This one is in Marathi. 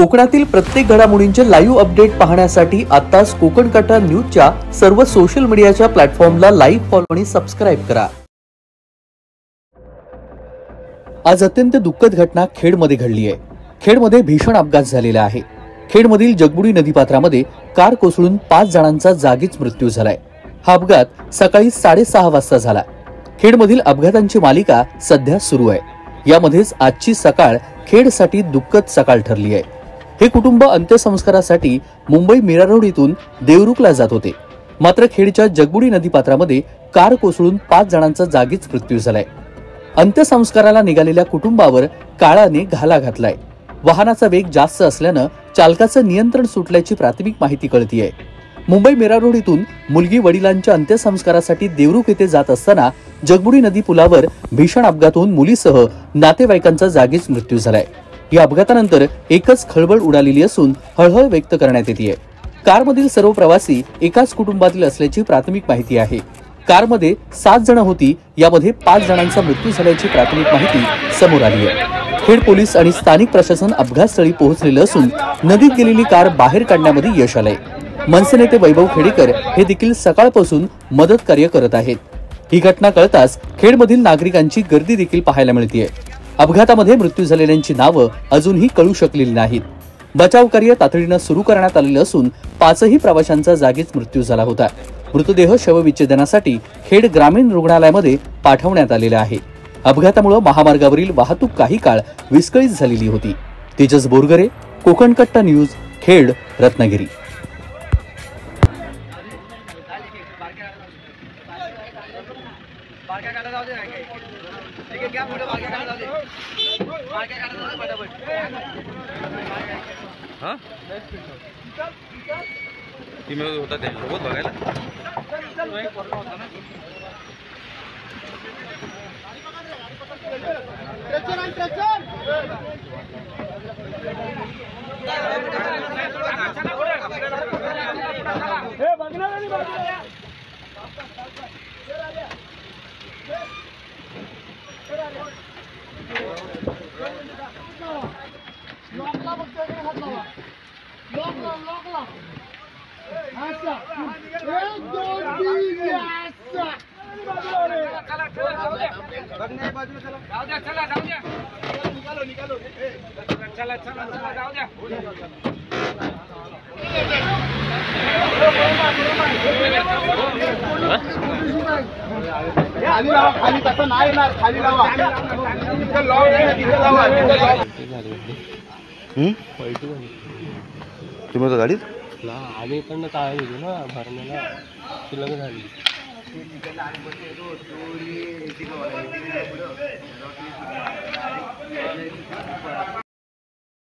कोकणातील प्रत्येक घडामोडींचे लाईव्ह अपडेट पाहण्यासाठी आताच कोकण कट्टा न्यूजच्या सर्व सोशल मीडियाच्या प्लॅटफॉर्मला लाईक, फॉलो आणि सबस्क्राईब करा। आज अत्यंत दुःखद घटना खेडमध्ये घडली आहे। खेडमध्ये भीषण अपघात झालेला आहे। खेडमधील जगबुडी नदीपात्रामध्ये कार कोसळून 5 जणांचा जागीच मृत्यू झालाय। हा अपघात सकाळी 6:30 वाजता झाला। खेडमधील अपघातांची मालिका सध्या सुरू आहे। यामध्येच आजची सकाळ खेडसाठी दुःखद सकाळ ठरली आहे। हे कुटुंब अंत्यसंस्कारासाठी मुंबई मीरा रोड इथून देवरुखला जात होते, मात्र खेडच्या जगबुडी नदीपात्रामध्ये कार कोसळून 5 जणांचा जागीच मृत्यू झालाय। अंत्यसंस्काराला निघालेल्या कुटुंबावर काळाने घाला घातलाय। वाहनाचा वेग जास्त असल्यानं चालकाचं नियंत्रण सुटल्याची प्राथमिक माहिती कळतीये। मुंबई मीरा रोड इथून मुलगी वडिलांच्या अंत्यसंस्कारासाठी देवरुख येथे जात असताना जगबुडी नदी पुलावर भीषण अपघात होऊन मुलीसह नातेवाईकांचा जागीच मृत्यू झालाय। या अपघातानंतर एकच खळबळ उडालेली असून हळहळ व्यक्त करण्यात येते। कारमधील सर्व प्रवासी एकाच कुटुंबातील असल्याची प्राथमिक माहिती आहे। कारमध्ये 7 जण होती, यामध्ये 5 जणांचा मृत्यू झाल्याची प्राथमिक माहिती समोर आली आहे। खेड पोलीस आणि स्थानिक प्रशासन अपघातस्थळी पोहोचलेलं असून नदीत गेलेली कार बाहेर काढण्यामध्ये यश आलंय। मनसे नेते वैभव खेडेकर हे देखील सकाळपासून मदत कार्य करत आहेत। ही घटना कळताच खेडमधील नागरिकांची गर्दी देखील पाहायला मिळतेय। अपघातामध्ये मृत्यू झालेल्यांची नावं अजूनही कळू शकलेली नाहीत। बचाव कार्य तातडीनं सुरू करण्यात आलेलं असून 5ही प्रवाशांचा जागीच मृत्यू झाला होता। मृतदेह शवविच्छेदनासाठी खेड ग्रामीण रुग्णालयामध्ये पाठवण्यात आलेला आहे। अपघातामुळे महामार्गावरील वाहतूक काही काळ विस्कळीत झालेली होती। तेजस बोरगरे, कोकण कट्टा न्यूज, खेड, रत्नागिरी। हाँ टीम होता ते सोबत बघायला खाली तसं नाही येणार, खाली लावा तिथे लॉक आहे, तिथे लावा तुम्ही होता गाडीत ना आम्ही इकडनं काय होतो ना भरण्याला शिल्लक झाली